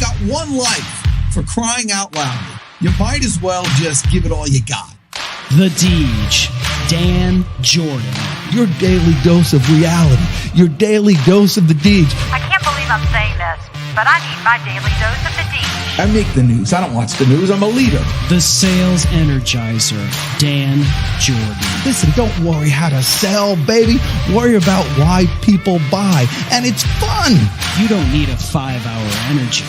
got one life. For crying out loud, you might as well just give it all you got. The Deej, Dan Jordan. Your daily dose of reality. Your daily dose of the Deej. I can't believe I'm saying this, but I need my daily dose of the Deej. I make the news. I don't watch the news. I'm a leader. The Sales Energizer, Dan Jordan. Listen, don't worry how to sell, baby. Worry about why people buy. And it's fun. You don't need a 5-hour energy.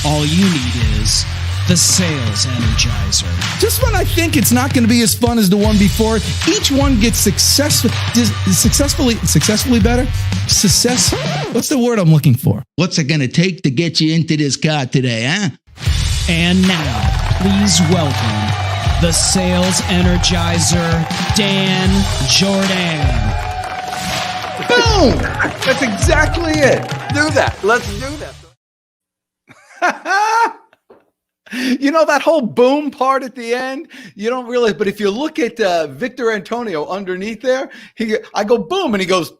All you need is the Sales Energizer. Just when I think it's not going to be as fun as the one before, each one gets successfully better. What's the word I'm looking for? What's it going to take to get you into this car today, huh? And now, please welcome the Sales Energizer, Dan Jordan. Boom! That's exactly it. Do that. Let's do that. You know, that whole boom part at the end, you don't really, but if you look at Victor Antonio underneath there, I go boom, and he goes,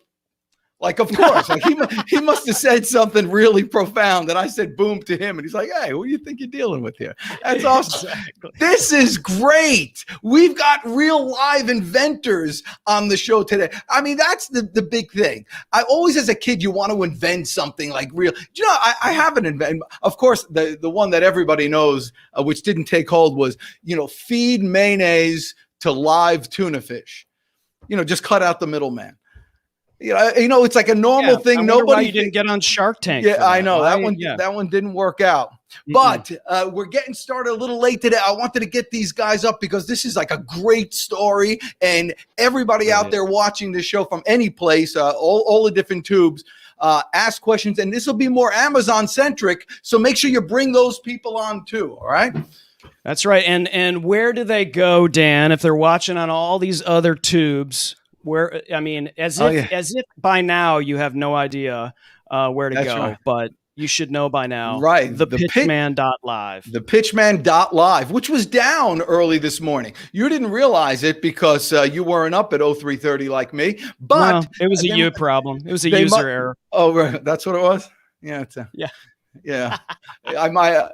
like, of course, like he must have said something really profound, and I said boom to him, and he's like, hey, what do you think you're dealing with here? That's awesome. Exactly. This is great. We've got real live inventors on the show today. I mean, that's the big thing. I always, as a kid, you want to invent something like real. You know, I haven't invented. Of course, the one that everybody knows, which didn't take hold, was, you know, feed mayonnaise to live tuna fish. You know, just cut out the middleman. You know, it's like a normal thing. I Nobody why you didn't get on Shark Tank. Yeah, I know that one. Yeah. That one didn't work out. But we're getting started a little late today. I wanted to get these guys up because this is like a great story, and everybody out there watching this show from any place, all the different tubes, ask questions, and this will be more Amazon centric. So make sure you bring those people on too. All right. That's right. And where do they go, Dan, if they're watching on all these other tubes? Where, I mean, as if by now you have no idea where to go, right. But you should know by now. Right. The Pitchman.live. The Pitchman.live, which was down early this morning. You didn't realize it because you weren't up at 03:30 like me. But no, it was a you problem. It was a user error. Oh, right. That's what it was? Yeah. Yeah. My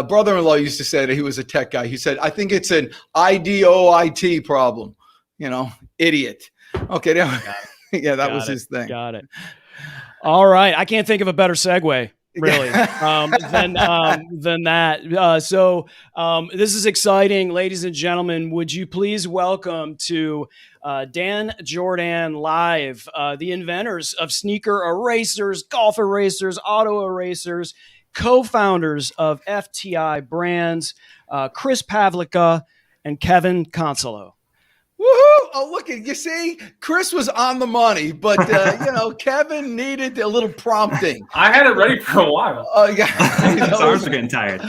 brother-in-law used to say that he was a tech guy. He said, I think it's an IDOIT problem. You know, idiot. Okay. Yeah, that was his thing. Got it. All right. I can't think of a better segue, really, than that. So this is exciting. Ladies and gentlemen, would you please welcome to Dan Jordan Live, the inventors of sneaker erasers, golf erasers, auto erasers, co-founders of FTI Brands, Chris Pavlica and Kevin Consolo. Woohoo! Oh, look, you see, Chris was on the money, but, you know, Kevin needed a little prompting. I had it ready for a while. Yeah. His arms are getting tired.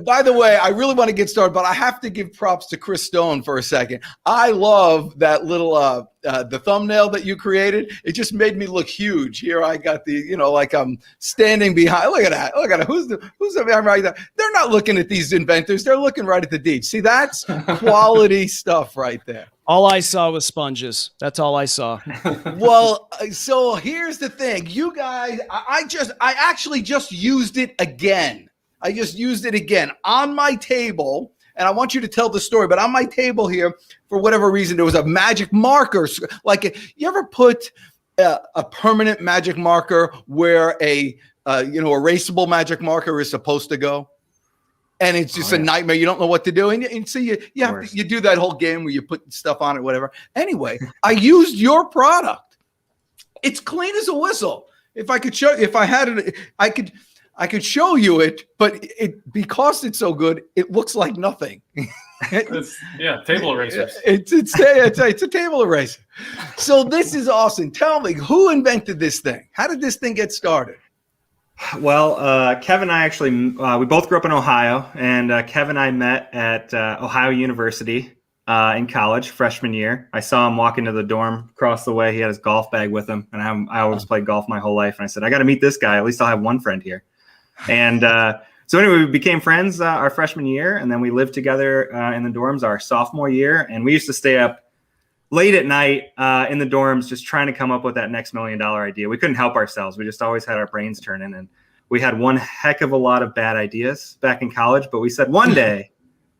By the way, I really want to get started, but I have to give props to Chris Stone for a second. I love that little, the thumbnail that you created. It just made me look huge. Here I got the, you know, like I'm standing behind. Look at that. Look at it. Who's the right there? They're not looking at these inventors. They're looking right at the Deej. See, that's quality stuff right there. All I saw was sponges. That's all I saw. Well, so here's the thing. You guys, I actually just used it again. I just used it again on my table. And I want you to tell the story, but on my table here, for whatever reason, there was a magic marker. Like, you ever put a permanent magic marker where a erasable magic marker is supposed to go? And it's just a nightmare. You don't know what to do. And so you do that whole game where you put stuff on it, whatever. Anyway, I used your product. It's clean as a whistle. If I could show, if I had it, I could show you it, but because it's so good, it looks like nothing. Table erasers. It's a table eraser. So this is awesome. Tell me, who invented this thing? How did this thing get started? Well, Kevin and I actually, we both grew up in Ohio, and Kevin and I met at Ohio University in college, freshman year. I saw him walk into the dorm across the way. He had his golf bag with him, and I always played golf my whole life. And I said, I got to meet this guy. At least I'll have one friend here. And so anyway, we became friends our freshman year, and then we lived together in the dorms our sophomore year. And we used to stay up late at night in the dorms just trying to come up with that next $1 million idea. We couldn't help ourselves. We just always had our brains turning. And We had one heck of a lot of bad ideas back in college, but we said one day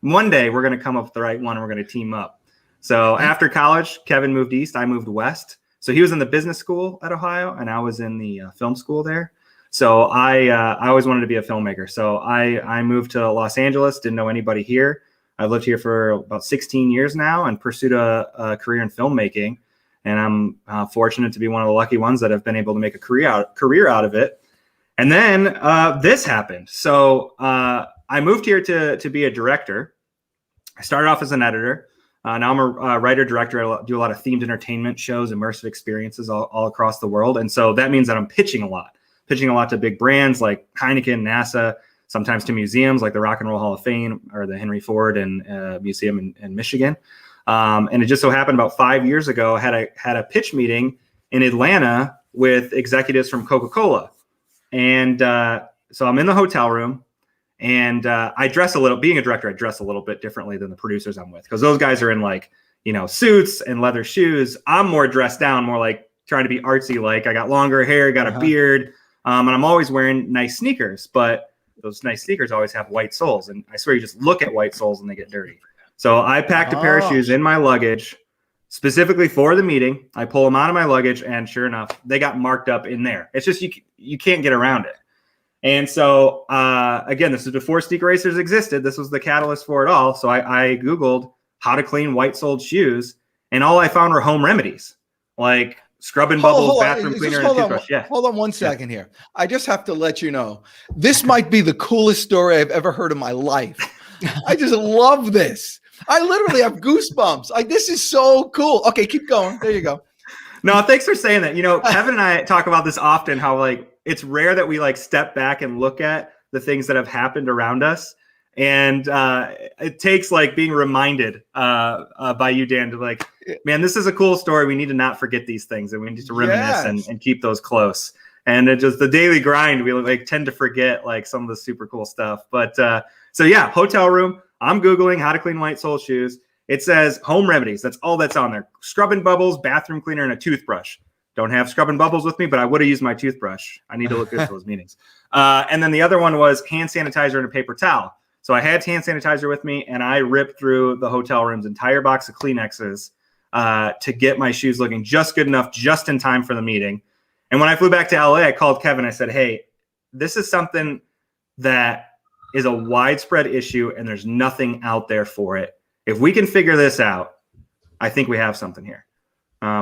we're going to come up with the right one and we're going to team up. So after college, Kevin moved east, I moved west. So he was in the business school at Ohio and I was in the film school there. So I always wanted to be a filmmaker. So I moved to Los Angeles, didn't know anybody here. I've lived here for about 16 years now and pursued a career in filmmaking. And I'm fortunate to be one of the lucky ones that have been able to make a career out of it. And then this happened. So I moved here to be a director. I started off as an editor. Now I'm a writer-director. I do a lot of themed entertainment shows, immersive experiences all across the world. And so that means that I'm pitching a lot to big brands like Heineken, NASA, sometimes to museums like the Rock and Roll Hall of Fame or the Henry Ford and Museum in Michigan. And it just so happened about 5 years ago, I had a pitch meeting in Atlanta with executives from Coca-Cola. And so I'm in the hotel room and being a director, I dress a little bit differently than the producers I'm with because those guys are in like, suits and leather shoes. I'm more dressed down, more like trying to be artsy. Like I got longer hair, got a beard, and I'm always wearing nice sneakers, but those nice sneakers always have white soles. And I swear you just look at white soles and they get dirty. So I packed a pair of shoes in my luggage specifically for the meeting. I pull them out of my luggage and sure enough, they got marked up in there. It's just, you can't get around it. And so, again, this is before SneakERASERS existed. This was the catalyst for it all. So I Googled how to clean white-soled shoes, and all I found were home remedies, like scrubbing bubbles, bathroom cleaner, and toothbrush. Yeah. Hold on one second here. I just have to let you know, this might be the coolest story I've ever heard in my life. I just love this. I literally have goosebumps. This is so cool. Okay, keep going. There you go. No, thanks for saying that. Kevin and I talk about this often, how it's rare that we step back and look at the things that have happened around us. And it takes being reminded by you, Dan, to man, this is a cool story. We need to not forget these things and we need to reminisce and keep those close. And it just the daily grind, we tend to forget some of the super cool stuff. But so yeah, hotel room, I'm Googling how to clean white sole shoes. It says home remedies. That's all that's on there. Scrubbing bubbles, bathroom cleaner, and a toothbrush. Don't have scrubbing bubbles with me, but I would have used my toothbrush. I need to look good for those meetings. And then the other one was hand sanitizer and a paper towel. So I had hand sanitizer with me, and I ripped through the hotel room's entire box of Kleenexes to get my shoes looking just good enough, just in time for the meeting. And when I flew back to LA, I called Kevin. I said, hey, this is something that is a widespread issue, and there's nothing out there for it. If we can figure this out, I think we have something here.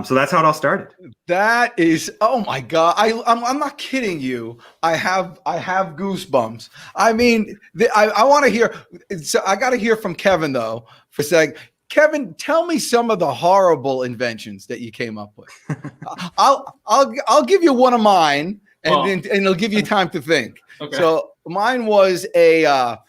So that's how it all started. That is, oh my God. I'm not kidding you. I have goosebumps. I mean, I want to hear, so I got to hear from Kevin though, for a sec. Kevin, tell me some of the horrible inventions that you came up with. I'll give you one of mine and it'll give you time to think. Okay. So mine was now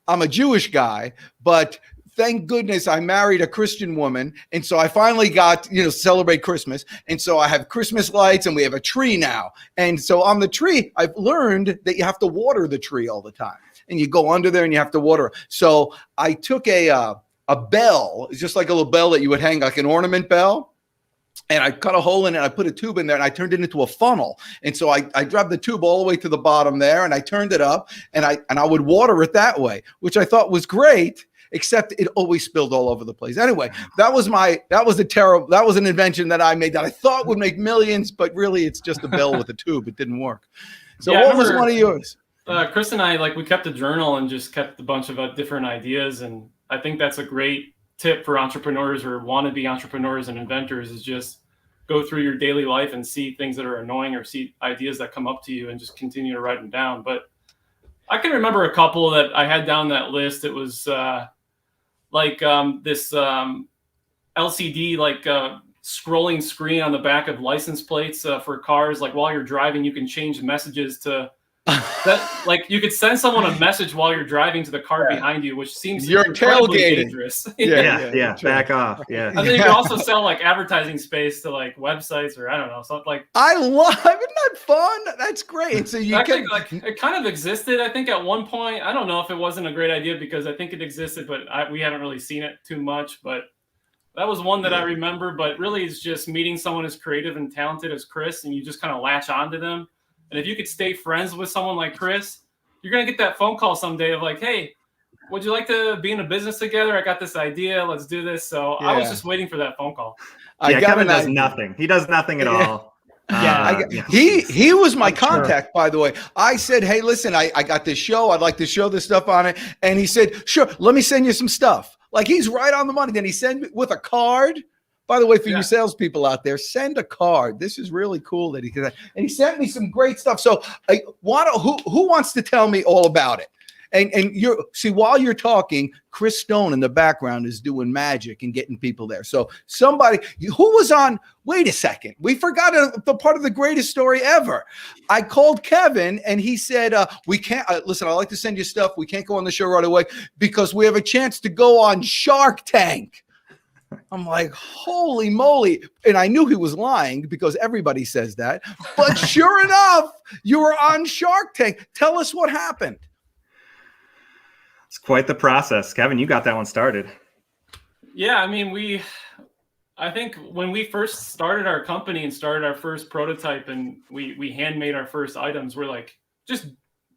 I'm a Jewish guy, but thank goodness I married a Christian woman. And so I finally got, celebrate Christmas. And so I have Christmas lights and we have a tree now. And so on the tree, I've learned that you have to water the tree all the time. And you go under there and you have to water. So I took a bell. It's just like a little bell that you would hang, like an ornament bell. And I cut a hole in it. I put a tube in there and I turned it into a funnel. And so I grabbed the tube all the way to the bottom there and I turned it up and I would water it that way, which I thought was great, except it always spilled all over the place. Anyway, that was an invention that I made that I thought would make millions, but really it's just a bell with a tube. It didn't work. So yeah, what was one of yours? Chris and I, we kept a journal and just kept a bunch of different ideas. And I think that's a great tip for entrepreneurs or wannabe entrepreneurs and inventors is just go through your daily life and see things that are annoying or see ideas that come up to you and just continue to write them down. But I can remember a couple that I had down that list. It was this LCD, scrolling screen on the back of license plates for cars. While you're driving, you can change messages to that. You could send someone a message while you're driving to the car behind you, which seems you're incredibly tailgating. Dangerous. Yeah. Back off. Yeah. And then you can also sell advertising space to websites or I don't know, something like. I love, isn't that fun? That's great. So you actually, it kind of existed. I think at one point, I don't know if it wasn't a great idea because I think it existed, but we haven't really seen it too much. But that was one that I remember. But really, it's just meeting someone as creative and talented as Chris, and you just kind of latch onto them. And if you could stay friends with someone like Chris, you're going to get that phone call someday of like, hey, would you like to be in a business together? I got this idea. Let's do this. So I was just waiting for that phone call. Kevin does nothing. He does nothing at all. He was my contact, by the way. I said, hey, listen, I got this show. I'd like to show this stuff on it. And he said, sure, let me send you some stuff. Like, he's right on the money. Then he sent me with a card. By the way, for you salespeople out there, send a card. This is really cool that he did that. And he sent me some great stuff. So who wants to tell me all about it? And while you're talking, Chris Stone in the background is doing magic and getting people there. So somebody who was on, wait a second, we forgot the part of the greatest story ever. I called Kevin and he said, we can't, listen, I'd like to send you stuff. We can't go on the show right away because we have a chance to go on Shark Tank. I'm like, holy moly. And I knew he was lying because everybody says that. But sure enough, you were on Shark Tank. Tell us what happened. It's quite the process. Kevin, you got that one started. Yeah, I mean, I think when we first started our company and started our first prototype and we handmade our first items, we're like, just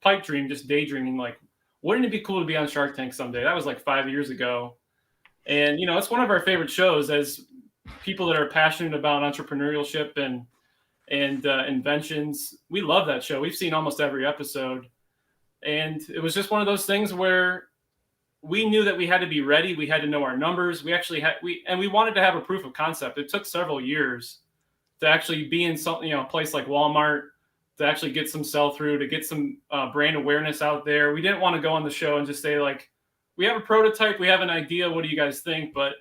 pipe dream, just daydreaming, like, wouldn't it be cool to be on Shark Tank someday? That was like 5 years ago. And, it's one of our favorite shows as people that are passionate about entrepreneurship and inventions. We love that show. We've seen almost every episode. And it was just one of those things where we knew that we had to be ready. We had to know our numbers. We wanted to have a proof of concept. It took several years to actually be in something, a place like Walmart, to actually get some sell through, to get some brand awareness out there. We didn't want to go on the show and just say like, we have a prototype, we have an idea. What do you guys think? But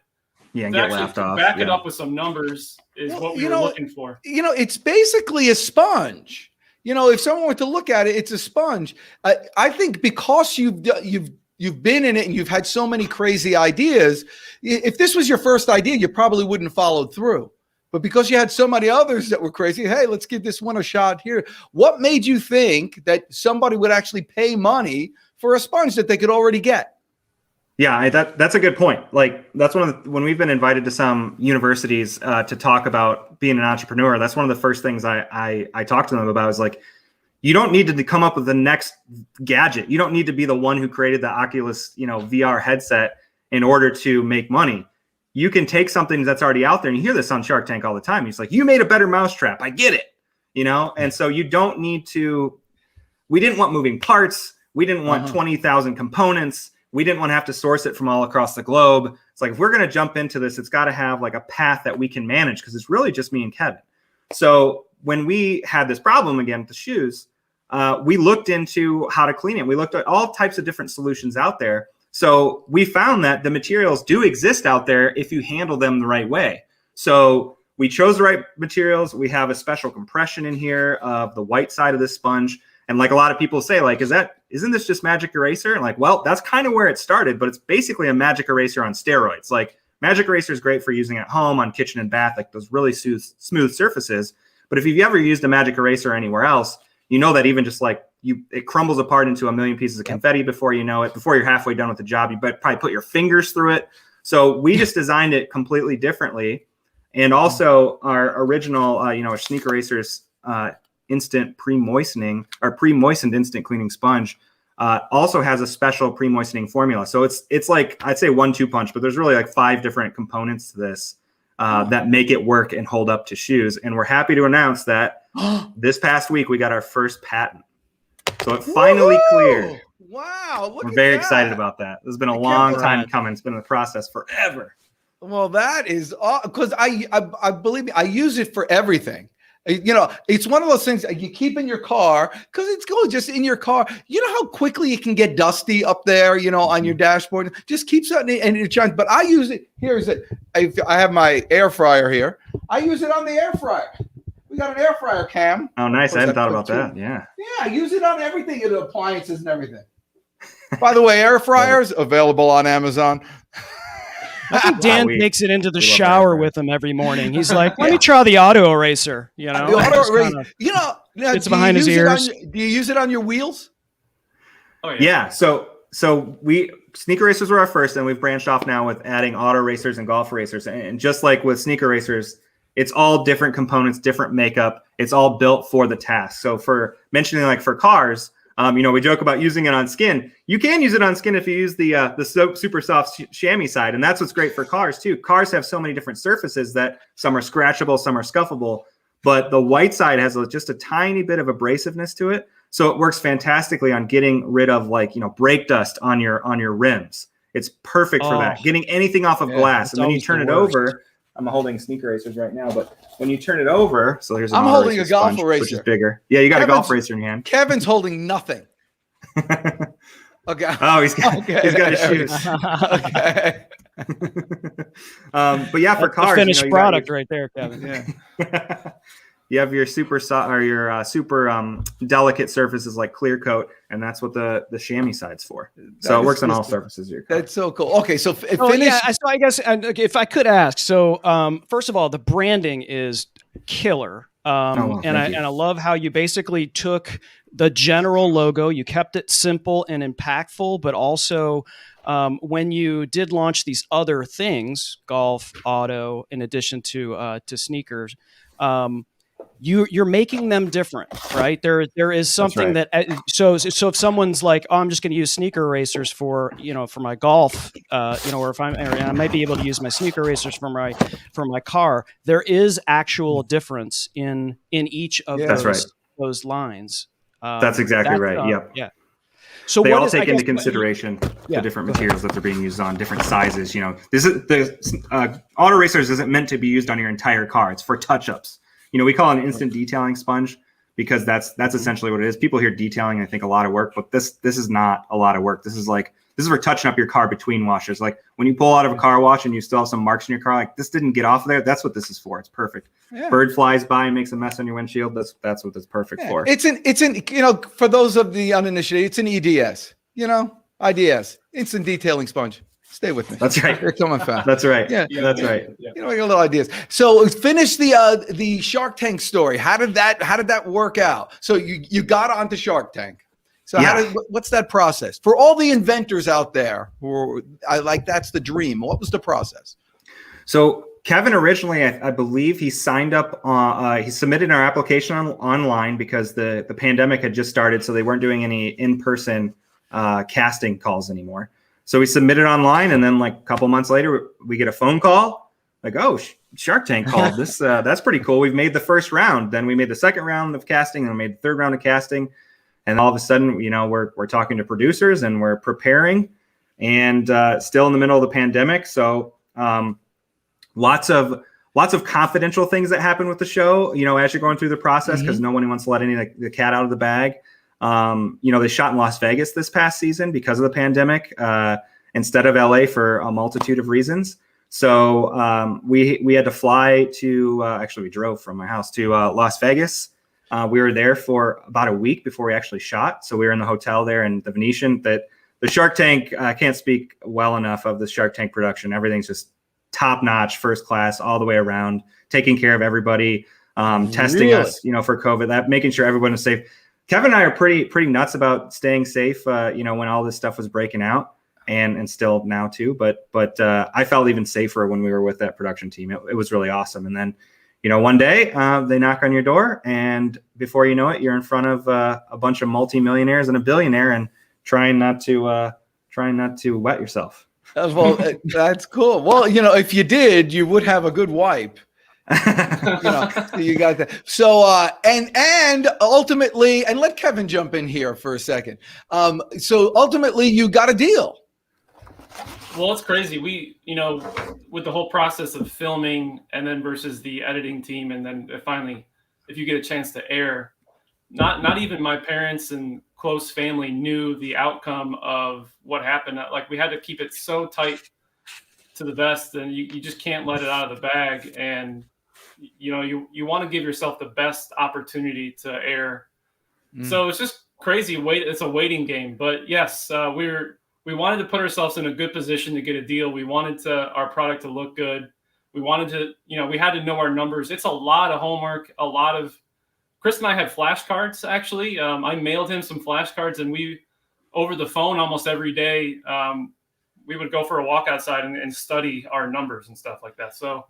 and to get laughed off. Back it up with some numbers is what we were looking for. It's basically a sponge. If someone were to look at it, it's a sponge. I think because you've been in it and you've had so many crazy ideas, if this was your first idea, you probably wouldn't follow through. But because you had so many others that were crazy, hey, let's give this one a shot here. What made you think that somebody would actually pay money for a sponge that they could already get? Yeah, that's a good point. Like, that's when we've been invited to some universities to talk about being an entrepreneur, that's one of the first things I talk to them about is like, you don't need to come up with the next gadget. You don't need to be the one who created the Oculus, VR headset in order to make money. You can take something that's already out there, and you hear this on Shark Tank all the time. He's like, you made a better mousetrap. I get it. And so you don't need to, we didn't want moving parts. We didn't want 20,000 components. We didn't want to have to source it from all across the globe. It's like, if we're going to jump into this, it's got to have like a path that we can manage because it's really just me and Kevin. So when we had this problem again with the shoes, we looked into how to clean it. We looked at all types of different solutions out there. So we found that the materials do exist out there if you handle them the right way. So we chose the right materials. We have a special compression in here of the white side of this sponge. And like a lot of people say, like, isn't this just Magic Eraser? And like, well, that's kind of where it started, but it's basically a Magic Eraser on steroids. Like, Magic Eraser is great for using at home on kitchen and bath, like those really smooth surfaces. But if you've ever used a Magic Eraser anywhere else, you know that even just like it crumbles apart into a million pieces of confetti before you know it. Before you're halfway done with the job, you probably put your fingers through it. So we just designed it completely differently. And also our original, our SneakERASERS instant pre-moistening or pre-moistened instant cleaning sponge also has a special pre-moistening formula. So it's like, I'd say 1-2 punch, but there's really like 5 different components to this that make it work and hold up to shoes. And we're happy to announce that this past week we got our first patent. So it finally cleared. Wow. We're very excited about that. This has been a long time coming. It's been in the process forever. Well, that is because I believe me, I use it for everything. It's one of those things you keep in your car because it's going just in your car. You know how quickly it can get dusty up there, on your dashboard. Just keep something and it shines. But I use it. Here's it. I have my air fryer here. I use it on the air fryer. We got an air fryer cam. Oh, nice. I hadn't thought about that. Yeah. Yeah, I use it on everything, in appliances and everything. By the way, air fryers available on Amazon. I think Dan takes it into the shower with him every morning. He's like, let me try the auto eraser. The auto eraser. It's behind his ears. Do you use it on your wheels? Oh, yeah. Yeah. So SneakERASERS were our first, and we've branched off now with adding auto racers and golf racers. And just like with SneakERASERS, it's all different components, different makeup. It's all built for the task. So for mentioning like for cars, we joke about using it on skin. You can use it on skin if you use the super soft chamois side. And that's what's great for cars too. Cars have so many different surfaces that some are scratchable, some are scuffable, but the white side has just a tiny bit of abrasiveness to it. So it works fantastically on getting rid of brake dust on your rims. It's perfect for that. Getting anything off of glass. And then you turn it over. I'm holding SneakERASERs right now, but when you turn it over, so here's I'm holding a golf sponge, eraser, which is bigger. Yeah, you got a golf eraser in your hand. Kevin's holding nothing. Okay. Oh, he's got his shoes. Okay. But yeah, for cars, the finished product right there, Kevin. Yeah. You have your super delicate surfaces like clear coat, and that's what the chamois side's for. So it works on all surfaces of your car. That's so cool. Okay, so finish. Yeah, so I guess if I could ask, so first of all, the branding is killer. And I love how you basically took the general logo, you kept it simple and impactful, but also when you did launch these other things, golf, auto, in addition to sneakers, you're making them different, right? There is something that so if someone's like, oh, I'm just going to use SneakERASERS for my golf, or if I might be able to use my SneakERASERS for my car. There is actual difference in each of those lines. That's exactly right. Yep. Yeah. So they all take into consideration the different materials that they're being used on, different sizes. This is the auto racers isn't meant to be used on your entire car. It's for touch-ups. We call it an instant detailing sponge because that's essentially what it is. People hear detailing and they think a lot of work, but this is not a lot of work. This is for touching up your car between washes. Like when you pull out of a car wash and you still have some marks in your car, like this didn't get off of there. That's what this is for. It's perfect. Yeah. Bird flies by and makes a mess on your windshield. That's what it's perfect for. It's an for those of the uninitiated, it's an EDS. IDS, instant detailing sponge. Stay with me. That's right. Here coming fast. That's right. Yeah, that's right. Yeah. I got little ideas. So finish the Shark Tank story. How did that work out? So you got onto Shark Tank. So what's that process for all the inventors out there who that's the dream? What was the process? So Kevin originally, I believe he signed up. He submitted our application online because the pandemic had just started, so they weren't doing any in-person casting calls anymore. So we submitted online, and then like a couple months later, we get a phone call. Like, oh, Shark Tank called. This that's pretty cool. We've made the first round. Then we made the second round of casting, and we made the third round of casting. And all of a sudden, we're talking to producers, and we're preparing, and still in the middle of the pandemic. So lots of confidential things that happen with the show. As you're going through the process, because no one wants to let any of the cat out of the bag. They shot in Las Vegas this past season because of the pandemic instead of LA for a multitude of reasons. So we had to fly to actually we drove from my house to Las Vegas. We were there for about a week before we actually shot. So we were in the hotel there in the Venetian. That the Shark Tank, I can't speak well enough of the Shark Tank production. Everything's just top notch, first class, all the way around, taking care of everybody, testing us, for COVID, making sure everyone is safe. Kevin and I are pretty nuts about staying safe, when all this stuff was breaking out and still now too. But I felt even safer when we were with that production team. It was really awesome. And then, one day they knock on your door, and before you know it, you're in front of a bunch of multimillionaires and a billionaire and trying not to wet yourself. Well, that's cool. Well, if you did, you would have a good wipe. You got that. So and ultimately, and let Kevin jump in here for a second. So ultimately you got a deal. Well, it's crazy. We, with the whole process of filming and then versus the editing team, and then finally, if you get a chance to air, not even my parents and close family knew the outcome of what happened. Like we had to keep it so tight to the vest, and you just can't let it out of the bag. And you want to give yourself the best opportunity to air. So it's just crazy. It's a waiting game. But yes, we wanted to put ourselves in a good position to get a deal. We wanted our product to look good. We wanted to, we had to know our numbers. It's a lot of homework, Chris and I had flashcards, actually. I mailed him some flashcards, and we, over the phone almost every day, we would go for a walk outside and study our numbers and stuff like that. So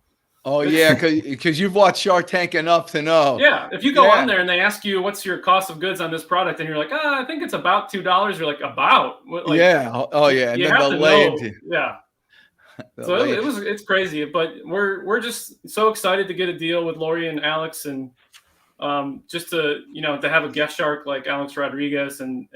Oh yeah, because you've watched Shark Tank enough to know. Yeah, if you go on there and they ask you what's your cost of goods on this product, and you're like, I think it's about $2. You're like, about? Like, yeah. Oh yeah. And you then have they'll to lay know. into. Yeah. They'll So lay it's crazy, but we're just so excited to get a deal with Lori and Alex, and just to to have a guest shark like Alex Rodriguez, and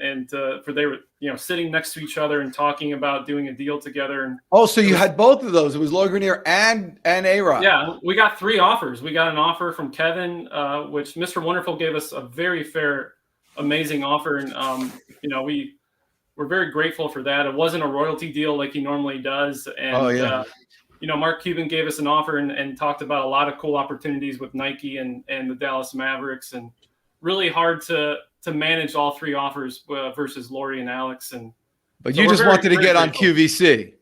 for they were sitting next to each other and talking about doing a deal together. And Oh, so you had both of those. It was Lori Greiner and A-Rod. yeah, we got 3 offers. We got an offer from Kevin, which Mr. Wonderful gave us a very fair, amazing offer, and we're very grateful for that. It wasn't a royalty deal like he normally does, and Mark Cuban gave us an offer and talked about a lot of cool opportunities with Nike and the Dallas Mavericks, and really hard to manage all 3 offers versus Lori and Alex. But you just wanted to get on QVC.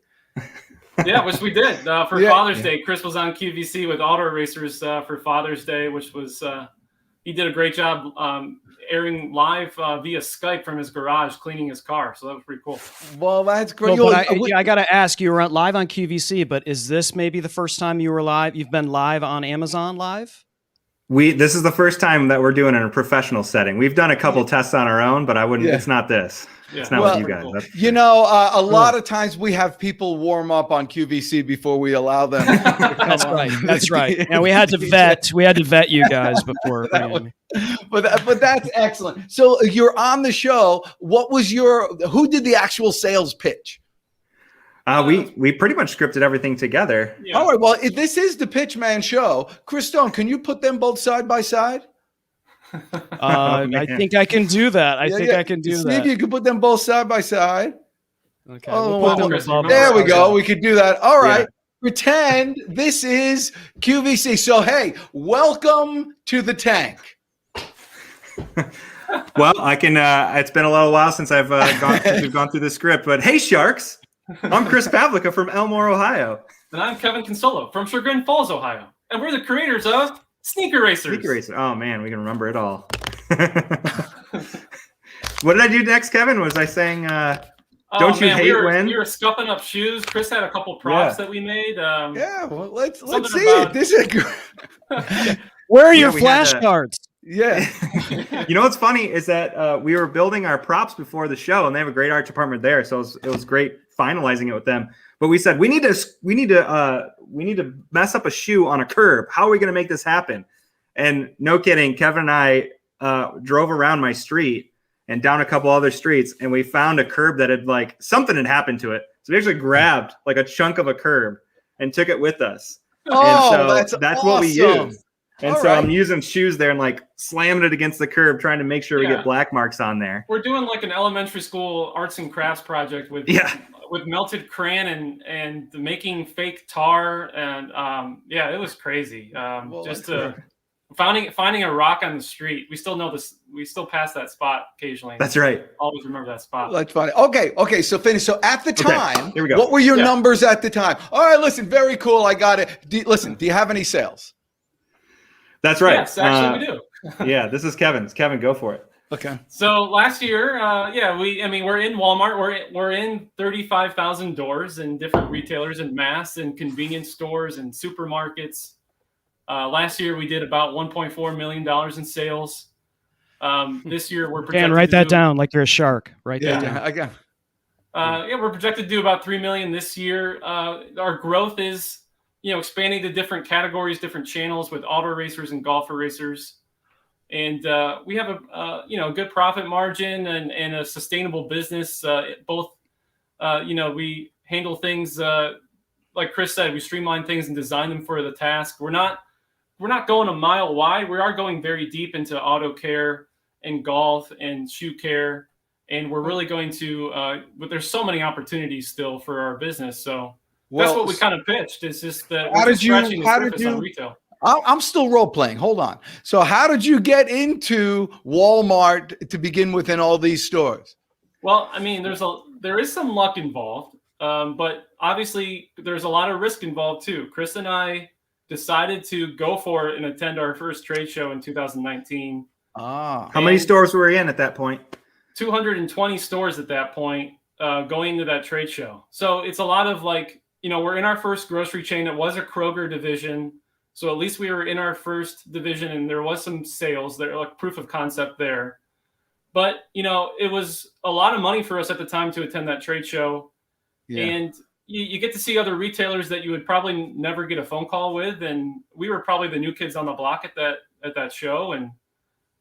Yeah, which we did for Father's Day. Chris was on QVC with Auto Racers for Father's Day, which was he did a great job airing live via Skype from his garage, cleaning his car. So that was pretty cool. Well, that's great. Well, but I got to ask, you were live on QVC, but is this maybe the first time you were live? You've been live on Amazon Live? This is the first time that we're doing it in a professional setting. We've done a couple tests on our own, but I wouldn't. It's not this. Yeah. It's not with you guys. Cool. A lot of times we have people warm up on QVC before we allow them. That's right. That's right. And we had to vet you guys before. But that's excellent. So you're on the show. Who did the actual sales pitch? We pretty much scripted everything together. Yeah. All right. Well, if this is the Pitchman show, Chris Stone, can you put them both side by side? I think I can do that. I can do that. You can put them both side by side. Okay. There we go. We could do that. All right. Yeah. Pretend this is QVC. So, hey, welcome to the tank. Well, I can. It's been a little while since we've gone through the script. But hey, Sharks, I'm Chris Pavlica from Elmore, Ohio, and I'm Kevin Consolo from Chagrin Falls, Ohio, and we're the creators of SneakERASERS. SneakERASERS. Oh man, we can remember it all. What did I do next, Kevin? Was I saying? Don't you hate when we were scuffing up shoes? Chris had a couple props that we made. Well, let's see it. This is good. Where are your flashcards? Yeah. You know what's funny is that we were building our props before the show, and they have a great art department there, so it was great finalizing it with them. But we said we need to mess up a shoe on a curb. How are we going to make this happen? And no kidding, Kevin and I drove around my street and down a couple other streets, and we found a curb that had something had happened to it. So we actually grabbed a chunk of a curb and took it with us. Oh, and so that's awesome. What we used. And so I'm using shoes there and slamming it against the curb, trying to make sure we get black marks on there. We're doing an elementary school arts and crafts project with melted crayon and making fake tar, and it was crazy. Finding a rock on the street. We still know this. We still pass that spot occasionally. That's right. Always remember that spot. That's funny. Okay. So finish. So at the time, here we go. What were your numbers at the time? All right. Listen, very cool. I got it. Do you have any sales? That's right. Yes, actually, we do. Yeah, this is Kevin's. Kevin, go for it. Okay. So last year, we're in Walmart. We're in 35,000 doors in different retailers and mass and convenience stores and supermarkets. Last year we did about $1.4 million in sales. This year we're projected. Dan, write that down like you're a shark. Write that down. I got. We're projected to do about $3 million this year. Our growth is, expanding to different categories, different channels with auto racers and golfer racers. And we have a good profit margin and a sustainable business. We handle things like Chris said, we streamline things and design them for the task. We're not going a mile wide. We are going very deep into auto care and golf and shoe care. And we're really going to, but there's so many opportunities still for our business. So that's what we kind of pitched. It's just that we're scratching the surface on retail. I'm still role playing. Hold on. So how did you get into Walmart to begin with in all these stores? Well, I mean, there is some luck involved, but obviously there's a lot of risk involved too. Chris and I decided to go for it and attend our first trade show in 2019. How many stores were we in at that point? 220 stores at that point, going to that trade show. So it's a lot of we're in our first grocery chain. It was a Kroger division. So at least we were in our first division, and there was some sales there, like proof of concept there. But, it was a lot of money for us at the time to attend that trade show. Yeah. And you get to see other retailers that you would probably never get a phone call with. And we were probably the new kids on the block at that show. And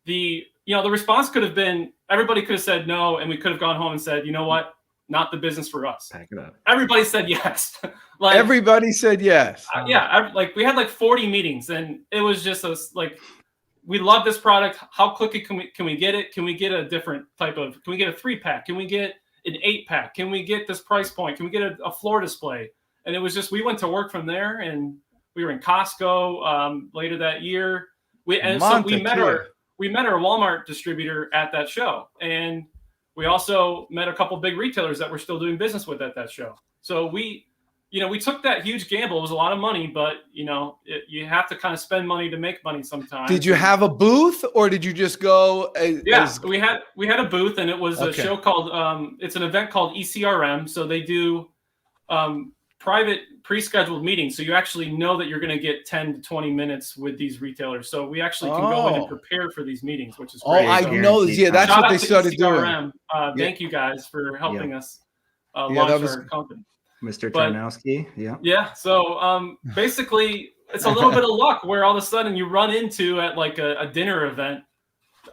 the response could have been, everybody could have said no. And we could have gone home and said, you know what? Not the business for us. Pack it up. Everybody said yes. Everybody said yes. We had like 40 meetings, and it was just we love this product. How quickly can we get it? Can we get a different type of? Can we get a 3-pack? Can we get an 8-pack? Can we get this price point? Can we get a floor display? And it was just, we went to work from there, and we were in Costco later that year. We met our Walmart distributor at that show, and we also met a couple big retailers that we're still doing business with at that show. So we took that huge gamble. It was a lot of money, but you have to kind of spend money to make money sometimes. Did you have a booth, or did you just go? We had a booth, and it was a show called it's an event called ECRM. So they do private pre-scheduled meetings. So you actually know that you're going to get 10 to 20 minutes with these retailers. So we actually can go in and prepare for these meetings, which is great. I know. Yeah, that's what they started doing. Thank you guys for helping us launch our company. Mr. Tarnowski. Yeah. Yeah. So basically, it's a little bit of luck where all of a sudden you run into at like a dinner event,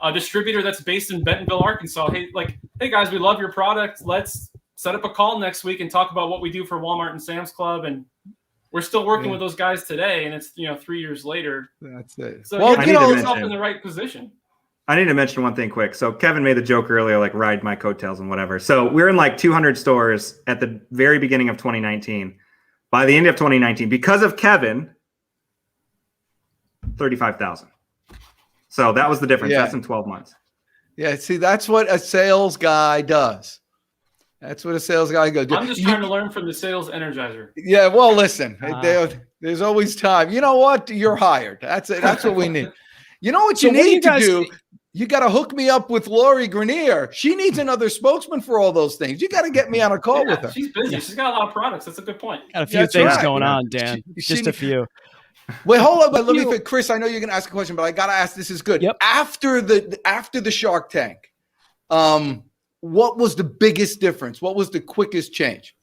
a distributor that's based in Bentonville, Arkansas. Hey guys, we love your product. Let's set up a call next week and talk about what we do for Walmart and Sam's Club. And we're still working with those guys today. And it's 3 years later. That's it. So you put yourself in the right position. I need to mention one thing quick. So Kevin made the joke earlier, like ride my coattails and whatever. So we're in like 200 stores at the very beginning of 2019. By the end of 2019, because of Kevin, 35,000. So that was the difference. Yeah. That's in 12 months. Yeah. See, that's what a sales guy does. That's what a sales guy goes. I'm just trying to learn from the sales energizer. Yeah. Well, listen, there's always time. You know what? You're hired. That's it. That's what we need. You know what you need to do? You got to hook me up with Lori Grenier. She needs another spokesman for all those things. You got to get me on a call with her. She's busy. She's got a lot of products. That's a good point. Got a few things going on, Dan. Just a few. Wait, hold on. But let me, Chris. I know you're going to ask a question, but I got to ask. This is good. Yep. After the Shark Tank, what was the biggest difference? What was the quickest change?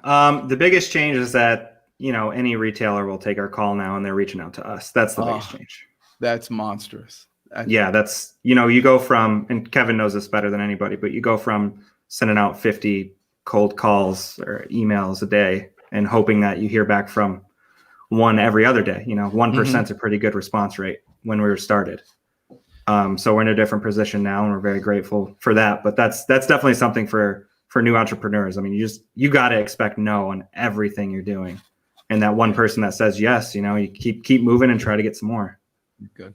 The biggest change is that any retailer will take our call now, and they're reaching out to us. That's the biggest change. That's monstrous. That's, you go from, and Kevin knows this better than anybody, but you go from sending out 50 cold calls or emails a day and hoping that you hear back from one every other day. 1% is a pretty good response rate when we were started. So we're in a different position now, and we're very grateful for that. But that's definitely something for new entrepreneurs. I mean, you got to expect no on everything you're doing. And that one person that says yes, you keep moving and try to get some more. Good.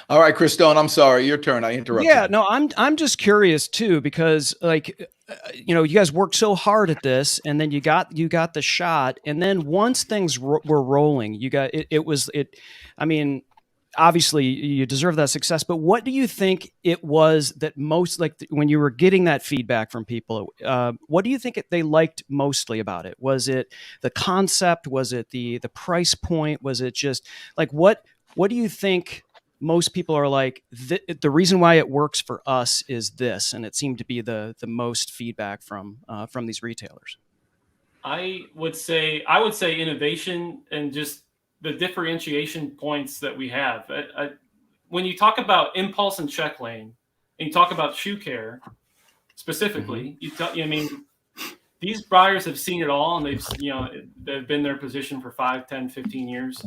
All right, Chris Stone, I'm sorry. Your turn. I interrupted. Yeah, no, I'm just curious too, because you guys worked so hard at this, and then you got the shot, and then once things were rolling, you got it. I mean, obviously you deserve that success, but what do you think it was that most, when you were getting that feedback from people, what do you think they liked mostly about it? Was it the concept? Was it the price point? Was it just what do you think most people are like, the reason why it works for us is this? And it seemed to be the most feedback from these retailers. I would say innovation and just the differentiation points that we have. When you talk about impulse and check lane, and you talk about shoe care specifically, these buyers have seen it all, and they've been in their position for 5, 10, 15 years.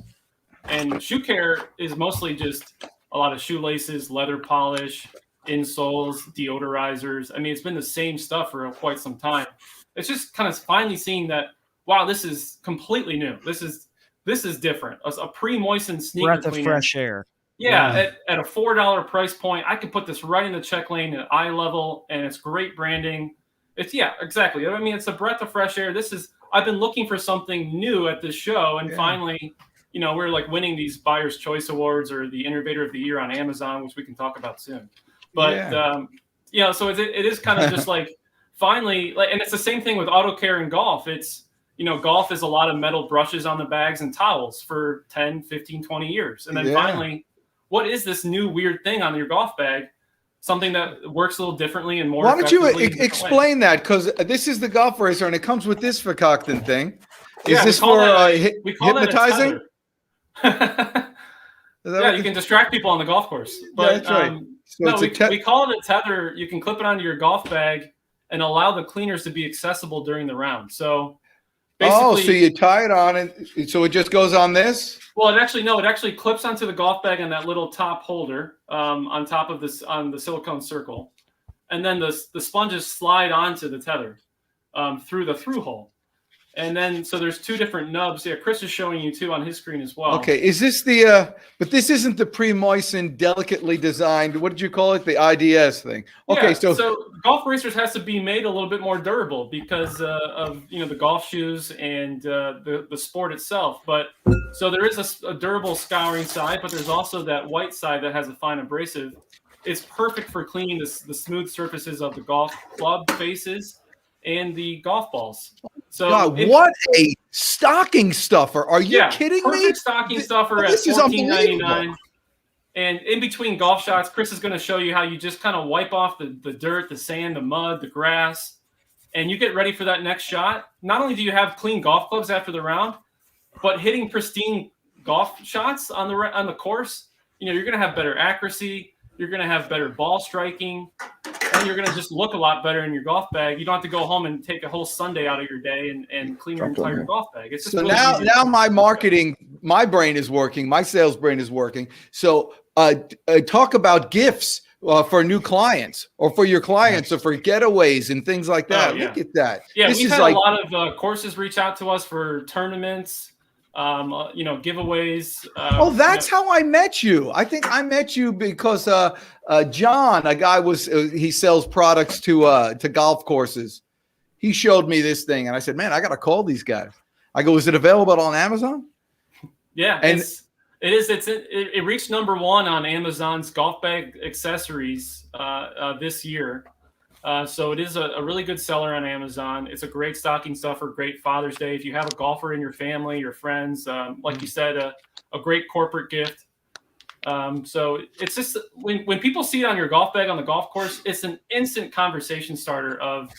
And shoe care is mostly just a lot of shoelaces, leather polish, insoles, deodorizers. I mean, it's been the same stuff for quite some time. It's just kind of finally seeing that, wow, this is completely new. This is different. A pre-moistened sneaker breath cleaner. of fresh air. Yeah, at a $4 price point, I could put this right in the check lane at eye level, and it's great branding. Exactly. I mean, it's a breath of fresh air. I've been looking for something new at this show, and finally, we're like winning these Buyer's Choice Awards or the Innovator of the Year on Amazon, which we can talk about soon. But so it is kind of just like finally, and it's the same thing with auto care and golf. It's golf is a lot of metal brushes on the bags and towels for 10, 15, 20 years. And then finally, what is this new weird thing on your golf bag? Something that works a little differently and more. Why don't you explain that? Because this is the Golf Racer, and it comes with this concocted thing. Is this for hypnotizing? You can distract people on the golf course. But, that's right. We call it a tether. You can clip it onto your golf bag and allow the cleaners to be accessible during the round. So basically, so you tie it on, and so it just goes on this? Well, it actually clips onto the golf bag on that little top holder on top of this, on the silicone circle. And then the sponges slide onto the tether through the through hole. And then, so there's two different nubs. Yeah, Chris is showing you too on his screen as well. Okay, is this the, but this isn't the pre-moistened, delicately designed, what did you call it? The IDS thing. Okay, yeah, so Golf Racers has to be made a little bit more durable because of, the golf shoes and the sport itself. But so there is a durable scouring side, but there's also that white side that has a fine abrasive. It's perfect for cleaning the smooth surfaces of the golf club faces and the golf balls. So God, what a stocking stuffer. Are you kidding me? Stocking stuffer at $14.99. And in between golf shots, Chris is going to show you how you just kind of wipe off the dirt, the sand, the mud, the grass, and you get ready for that next shot. Not only do you have clean golf clubs after the round, but hitting pristine golf shots on the course, you're going to have better accuracy, you're going to have better ball striking, and you're going to just look a lot better in your golf bag. You don't have to go home and take a whole Sunday out of your day and clean your entire golf bag. It's just so really now my brain is working. My sales brain is working. So talk about gifts for new clients or for your clients or for getaways and things like that. Look at that. Yeah, we've had a lot of courses reach out to us for tournaments, giveaways. That's how I met you. I think I met you because John, a guy he sells products to golf courses. He showed me this thing, and I said, "Man, I got to call these guys." I go, "Is it available on Amazon?" Yeah, and it reached number 1 on Amazon's golf bag accessories this year. So it is a really good seller on Amazon. It's a great stocking stuffer, great Father's Day. If you have a golfer in your family, your friends, like you said, a great corporate gift. So it's just when people see it on your golf bag on the golf course, it's an instant conversation starter of,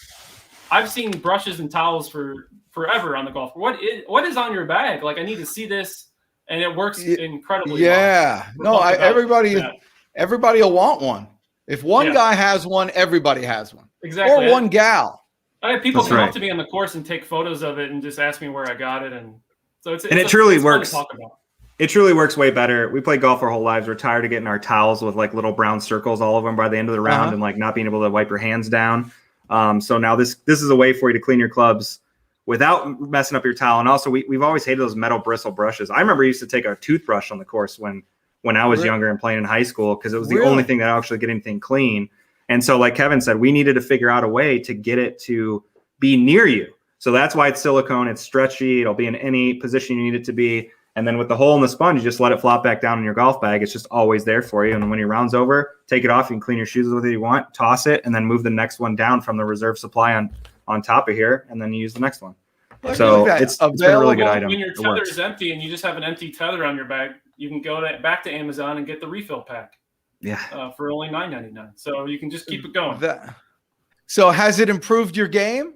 I've seen brushes and towels for forever on the golf. What is on your bag? Like, I need to see this. And it works incredibly well. No, everybody will want one. If one guy has one, everybody has one. Exactly. Or one gal. I have people come up to me on the course and take photos of it and just ask me where I got it. And so it truly works. It truly works way better. We play golf our whole lives. We're tired of getting our towels with like little brown circles all of them by the end of the round and like not being able to wipe your hands down. So now this is a way for you to clean your clubs without messing up your towel. And also we've always hated those metal bristle brushes. I remember I used to take a toothbrush on the course when I was younger and playing in high school, because it was the only thing that actually get anything clean. And so like Kevin said, we needed to figure out a way to get it to be near you. So that's why it's silicone, it's stretchy, it'll be in any position you need it to be. And then with the hole in the sponge, you just let it flop back down in your golf bag. It's just always there for you. And when your round's over, take it off, you can clean your shoes with it if you want, toss it, and then move the next one down from the reserve supply on top of here, and then you use the next one. So it's been a really good item. When your tether is empty and you just have an empty tether on your bag, you can go back to Amazon and get the refill pack. Yeah. For only $9.99. So you can just keep it going. So has it improved your game?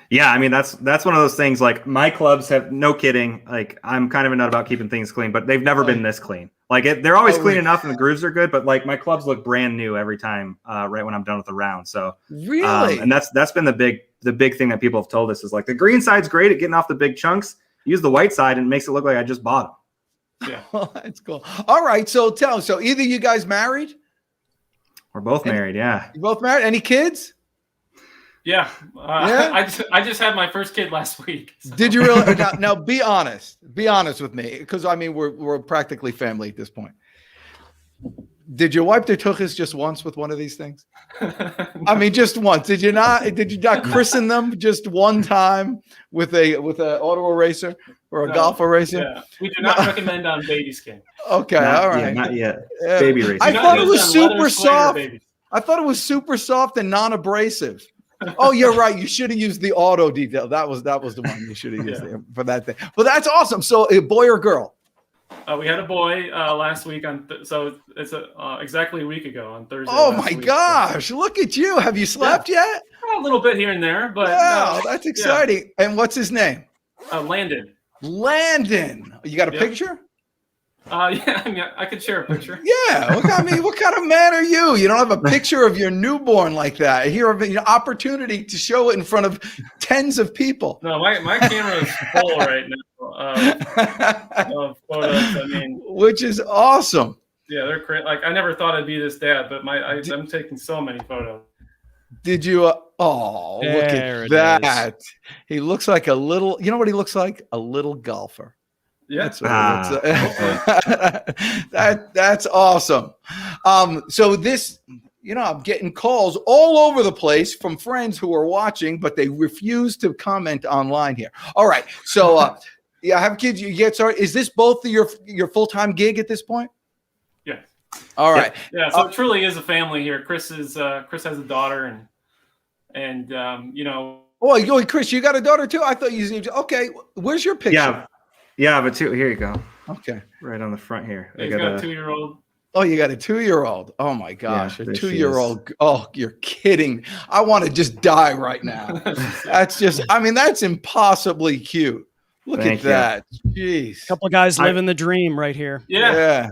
Yeah, I mean that's one of those things. Like my clubs have, no kidding. Like I'm kind of a nut about keeping things clean, but they've never been this clean. Like they're always clean enough and the grooves are good, but like my clubs look brand new every time. Right when I'm done with the round. So really, and that's been the big thing that people have told us is like the green side's great at getting off the big chunks. Use the white side and it makes it look like I just bought them. Yeah, that's cool. All right, so so either you guys married? We're both married. Yeah, you both married. Any kids? Yeah. I just had my first kid last week. So. Did you really? Now be honest. Be honest with me, because I mean we're practically family at this point. Did you wipe their tuchus just once with one of these things? No. I mean, just once. Did you not christen them just one time with a auto eraser or a golf eraser? Yeah. We do not recommend on baby skin. Okay, all right. Yeah, not yet. Baby eraser. I thought it was super soft. I thought it was super soft and non-abrasive. Oh, you're right. You should have used the auto detail. That was the one you should have used for that thing. But that's awesome. So, a boy or girl? We had a boy last week so it's exactly a week ago on Thursday. Oh my gosh! Look at you. Have you slept yet? A little bit here and there, but wow, that's exciting. And what's his name? Landon. Landon. You got a picture? Yeah, I mean, I could share a picture. Yeah. What kind of man are you? You don't have a picture of your newborn like that. Here, an opportunity to show it in front of tens of people. No, my camera is full right now of photos. I mean, which is awesome. Yeah, they're great. Like, I never thought I'd be this dad, but I'm taking so many photos. Did you? Look at that. He looks like a little. You know what he looks like? A little golfer. Yeah, that's awesome. So this, I'm getting calls all over the place from friends who are watching, but they refuse to comment online here. All right, so have kids. You get started. Is this both your full-time gig at this point? Yeah. All right. Yeah. So it truly is a family here. Chris has a daughter, and Oh, Chris, you got a daughter too? I thought you. Okay, where's your picture? Yeah, but here you go. Okay. Right on the front here. He's got a 2-year-old. Oh, you got a 2-year-old. Oh my gosh, a 2-year-old. Oh, you're kidding. I want to just die right now. That's impossibly cute. Look at that. Jeez. A couple of guys living the dream right here. Yeah.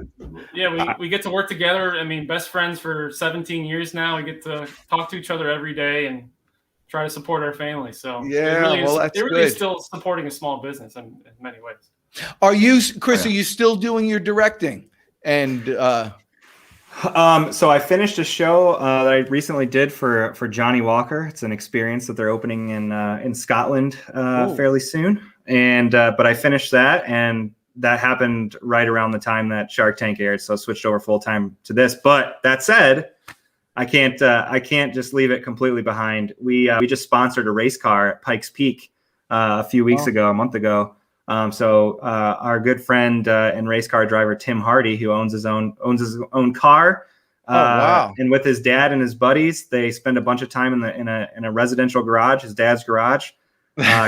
We get to work together. I mean, best friends for 17 years now. We get to talk to each other every day and try to support our family. So that's really still supporting a small business in many ways. Are you, Chris? Are you still doing your directing? And so I finished a show that I recently did for Johnny Walker. It's an experience that they're opening in Scotland fairly soon. And but I finished that, and that happened right around the time that Shark Tank aired. So I switched over full time to this. But that said, I can't just leave it completely behind. We just sponsored a race car at Pikes Peak a month ago. So our good friend and race car driver Tim Hardy, who owns his own car, and with his dad and his buddies, they spend a bunch of time in a residential garage, his dad's garage,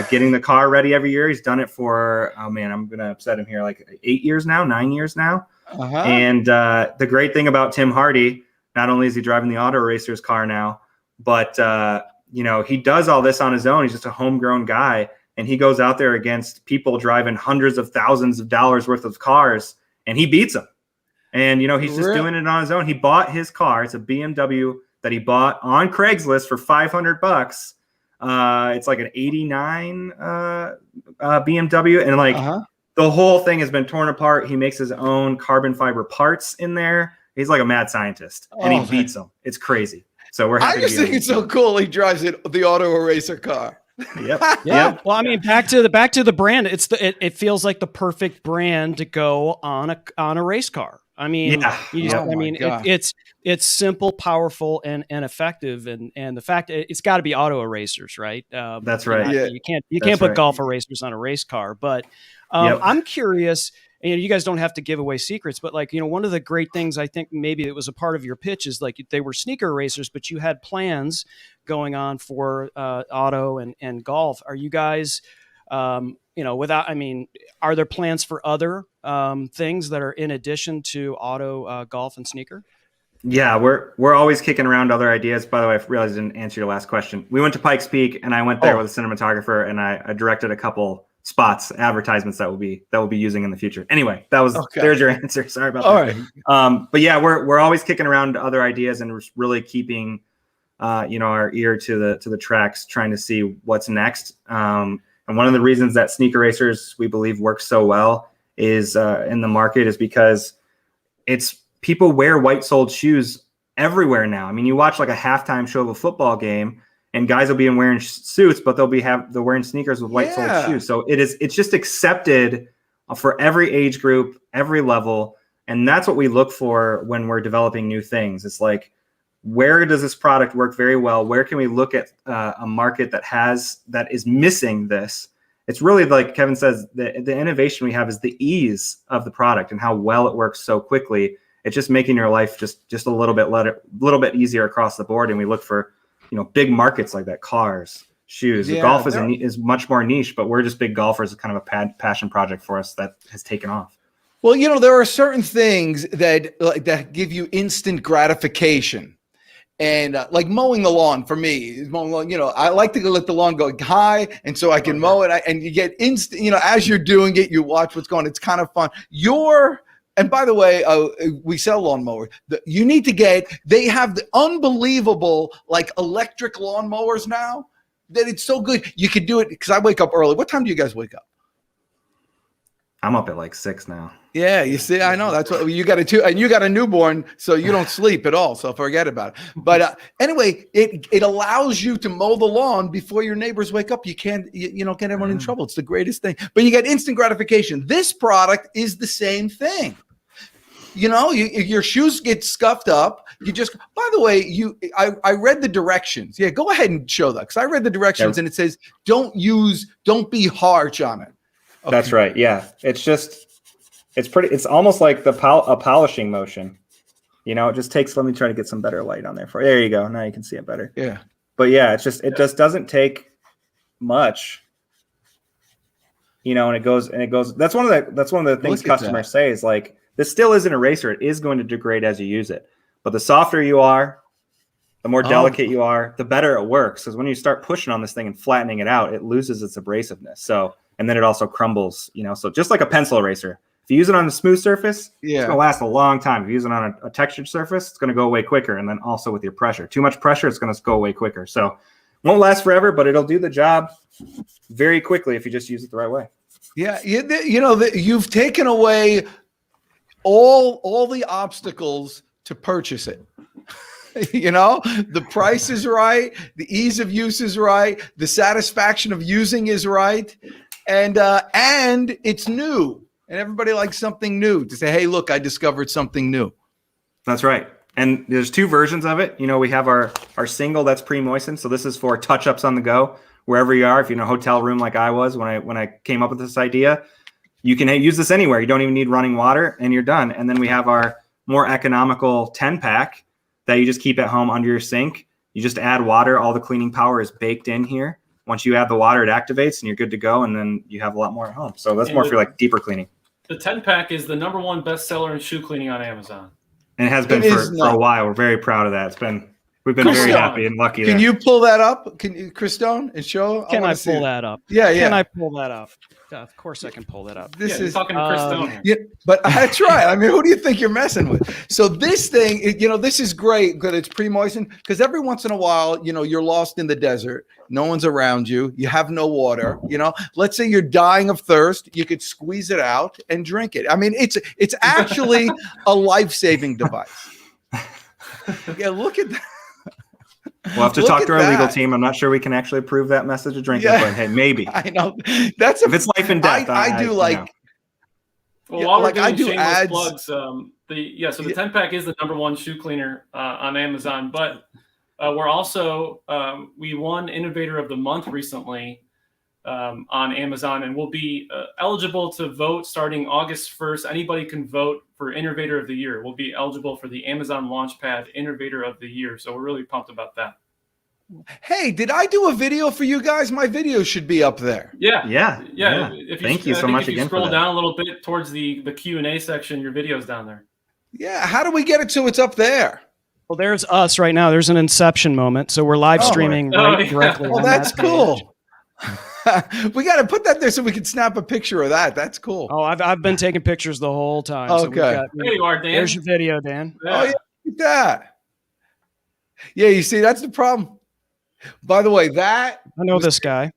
getting the car ready every year. He's done it for I'm gonna upset him here, like 9 years now. And the great thing about Tim Hardy, not only is he driving the Auto Racers car now, but he does all this on his own. He's just a homegrown guy. And he goes out there against people driving hundreds of thousands of dollars worth of cars, and he beats them. And, he's just doing it on his own. He bought his car. It's a BMW that he bought on Craigslist for $500. It's like an 89 BMW. And the whole thing has been torn apart. He makes his own carbon fiber parts in there. He's like a mad scientist, and he beats them. It's crazy. So we're happy. I just think it's so cool. He drives the Auto Eraser car. Yep. Yeah. Well, I mean, back to the brand. It feels like the perfect brand to go on a race car. I mean, it's simple, powerful, and effective. And the fact it's got to be Auto Erasers, right? That's right. You can't put Golf Erasers on a race car. But I'm curious. And you guys don't have to give away secrets, but one of the great things I think maybe it was a part of your pitch is they were SneakERASERS, but you had plans going on for auto and golf. Are you guys, are there plans for other things that are in addition to auto, golf, and sneaker? Yeah, we're always kicking around other ideas. By the way, I realized I didn't answer your last question. We went to Pikes Peak, and I went there with a cinematographer, and I directed a couple spots, advertisements that we'll be using in the future. Anyway, there's your answer. Sorry about that. All right. But yeah, we're always kicking around other ideas and really keeping our ear to the tracks, trying to see what's next. And one of the reasons that SneakERASERS, we believe, works so well is in the market is because people wear white-soled shoes everywhere now. I mean, you watch like a halftime show of a football game, and guys will be wearing suits, but they're wearing sneakers with white-soled shoes. So it's just accepted for every age group, every level, and that's what we look for when we're developing new things. It's like, where does this product work very well? Where can we look at a market that is missing this? It's really like Kevin says, the innovation we have is the ease of the product and how well it works so quickly. It's just making your life just a little bit easier across the board, and we look for big markets like that, cars, shoes. Yeah, Golf is much more niche, but we're just big golfers. It's kind of a passion project for us that has taken off. Well, there are certain things that give you instant gratification. And like mowing the lawn for me, I like to let the lawn go high, and so I can mow it. And you get instant, as you're doing it, you watch what's going. It's kind of fun. And by the way, we sell lawnmowers. You need to they have the unbelievable electric lawnmowers now that it's so good. You could do it because I wake up early. What time do you guys wake up? I'm up at 6 now. Yeah, you see, I know that's what you got and you got a newborn, so you don't sleep at all. So forget about it. But anyway, it allows you to mow the lawn before your neighbors wake up. You can't, get everyone in trouble. It's the greatest thing. But you get instant gratification. This product is the same thing. Your shoes get scuffed up. By the way, I read the directions. Yeah, go ahead and show that because I read the directions and it says don't be harsh on it. Okay. That's right. Yeah. It's almost like a polishing motion. It just takes, let me try to get some better light on there there you go. Now you can see it better. Yeah. But yeah, it just doesn't take much, and it goes, that's one of the things customers say is this still is an eraser. It is going to degrade as you use it, but the softer you are, the more delicate you are, the better it works. Because when you start pushing on this thing and flattening it out, it loses its abrasiveness. So, and then it also crumbles, so just like a pencil eraser, if you use it on a smooth surface, it's going to last a long time. If you use it on a textured surface, it's going to go away quicker. And then also with your pressure, too much pressure, it's going to go away quicker. So it won't last forever, but it'll do the job very quickly if you just use it the right way. Yeah. You've taken away all the obstacles to purchase it. The price is right. The ease of use is right. The satisfaction of using is right. And it's new. And everybody likes something new to say, hey, look, I discovered something new. That's right. And there's 2 versions of it. We have our single that's pre-moistened. So this is for touch-ups on the go, wherever you are. If you're in a hotel room like I was when I came up with this idea, you can use this anywhere. You don't even need running water and you're done. And then we have our more economical 10-pack that you just keep at home under your sink. You just add water. All the cleaning power is baked in here. Once you add the water, it activates and you're good to go. And then you have a lot more at home. So that's more for deeper cleaning. The 10-pack is the #1 bestseller in shoe cleaning on Amazon. And it has been for a while. We're very proud of that. We've been very happy and lucky. Can you pull that up? Can you, Chris Stone, and show? Can I pull that up? Yeah. Can I pull that up? Of course I can pull that up. This is talking to Chris Stone here. Yeah, but that's right. I mean, who do you think you're messing with? So this thing, this is great because it's pre-moistened. Because every once in a while, you're lost in the desert. No one's around you. You have no water. Let's say you're dying of thirst. You could squeeze it out and drink it. I mean, it's actually a life-saving device. Yeah, look at that. We'll have to talk to our legal team. I'm not sure we can actually approve that message of drinking, but hey, maybe. I know. If it's life and death. I do like. Well, while we're doing shameless plugs, so the 10-pack is the #1 shoe cleaner on Amazon, but we're also we won Innovator of the Month recently on Amazon, and we'll be eligible to vote starting August 1st. Anybody can vote for Innovator of the Year. We'll be eligible for the Amazon Launchpad Innovator of the Year. So we're really pumped about that. Hey, did I do a video for you guys? My video should be up there. Yeah. Thank you so much again. If you scroll down a little bit towards the Q&A section, your video's down there. Yeah. How do we get it so it's up there? Well, there's us right now. There's an Inception moment. So we're live streaming directly. Oh, that's cool. We got to put that there so we can snap a picture of that. That's cool. Oh, I've been taking pictures the whole time. Okay. There you are, Dan. There's your video, Dan. Yeah. Oh, yeah. Look at that. Yeah, you see, that's the problem. By the way, I know this guy.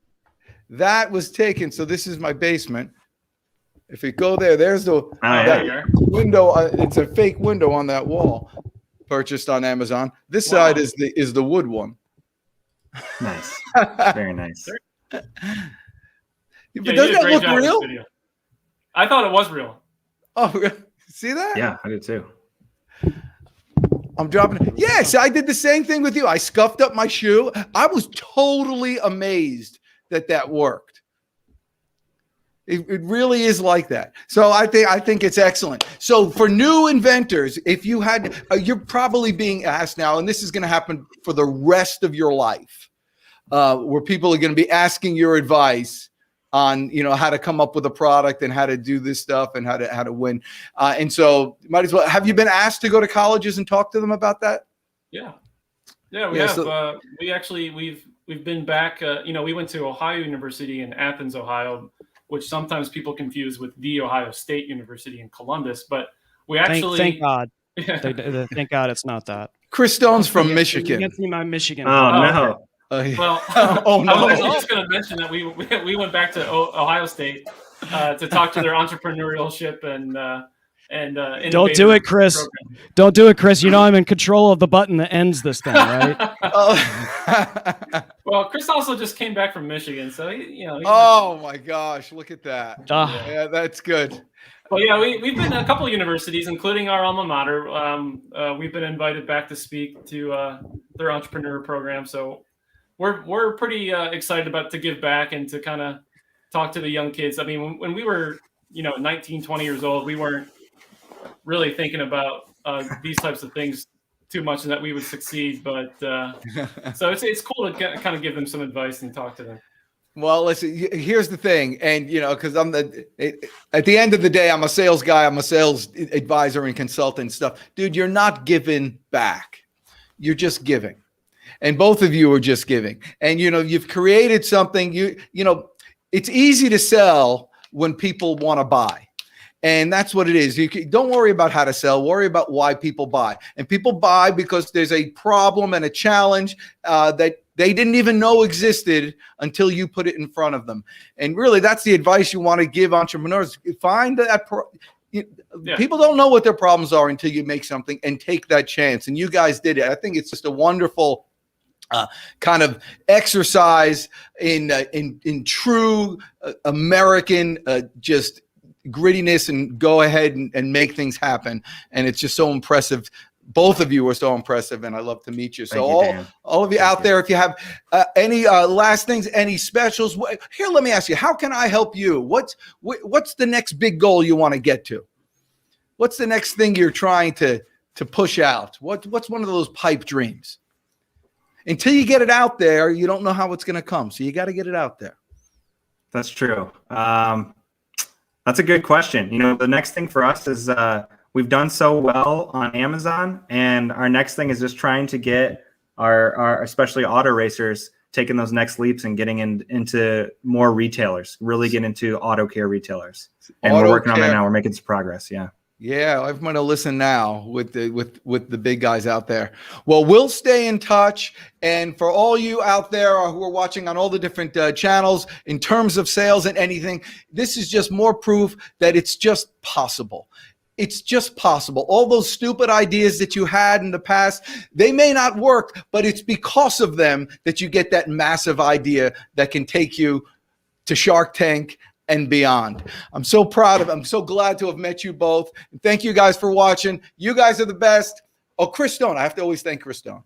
That was taken. So this is my basement. If we go there, there's the window. It's a fake window on that wall. Purchased on Amazon. This side is the wood one. Nice. Very nice. But doesn't that look real? I thought it was real. Oh, see that? Yeah, I did too. I'm dropping it. Yes, I did the same thing with you. I scuffed up my shoe. I was totally amazed that worked. It really is like that. So I think it's excellent. So for new inventors, if you had, you're probably being asked now, and this is going to happen for the rest of your life, where people are going to be asking your advice on, how to come up with a product and how to do this stuff and how to win. And so might as well, have you been asked to go to colleges and talk to them about that? Yeah, we have. So, we've been back. We went to Ohio University in Athens, Ohio, which sometimes people confuse with the Ohio State University in Columbus. But we actually thank God. Thank God it's not that. Chris Stone's from Michigan. You can see my Michigan. Oh no. Well, oh no! I was actually just going to mention that we went back to Ohio State to talk to their entrepreneurship and don't do it, Chris. Program. Don't do it, Chris. You know I'm in control of the button that ends this thing, right? Well, Chris also just came back from Michigan, so oh my gosh, look at that! Yeah, that's good. Well, yeah, we've been to a couple of universities, including our alma mater. We've been invited back to speak to their entrepreneur program, so we're pretty excited about to give back and to kind of talk to the young kids. I mean, when we were 19, 20 years old, we weren't really thinking about these types of things too much and that we would succeed. But so it's cool to kind of give them some advice and talk to them. Well, listen, here's the thing. And, because at the end of the day, I'm a sales guy. I'm a sales advisor and consultant stuff. Dude, you're not giving back. You're just giving. And both of you are just giving. And, you've created something, it's easy to sell when people want to buy. And that's what it is. Don't worry about how to sell. Worry about why people buy. And people buy because there's a problem and a challenge that they didn't even know existed until you put it in front of them. And really, that's the advice you want to give entrepreneurs. Find that people don't know what their problems are until you make something and take that chance. And you guys did it. I think it's just a wonderful kind of exercise in true American just grittiness and go ahead and make things happen. And it's just so impressive. Both of you are so impressive, and I love to meet you. So all of you out there, if you have any last things, any specials, here, let me ask you, how can I help you? What's the next big goal you want to get to? What's the next thing you're trying to push out? What's one of those pipe dreams? Until you get it out there, you don't know how it's going to come. So you got to get it out there. That's true. That's a good question. The next thing for us is we've done so well on Amazon, and our next thing is just trying to get our especially auto racers taking those next leaps and getting into more retailers, really get into auto care retailers. And we're working on that now. We're making some progress. Yeah. Yeah, I'm going to listen now with the big guys out there. Well, we'll stay in touch. And for all you out there who are watching on all the different channels, in terms of sales and anything, this is just more proof that it's just possible. It's just possible. All those stupid ideas that you had in the past, they may not work, but it's because of them that you get that massive idea that can take you to Shark Tank and beyond. I'm so proud of it. I'm so glad to have met you both. And thank you guys for watching. You guys are the best. Oh, Chris Stone. I have to always thank Chris Stone.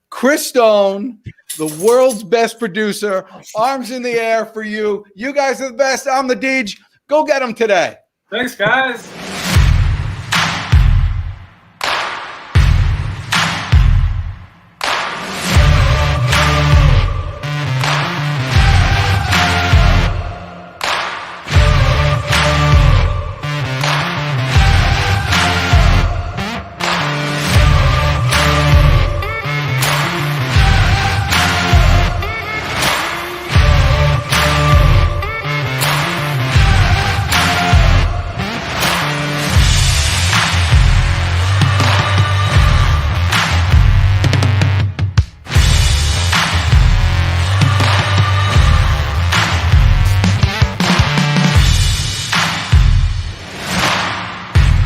Chris Stone, the world's best producer. Arms in the air for you. You guys are the best. I'm the Deej. Go get them today. Thanks, guys.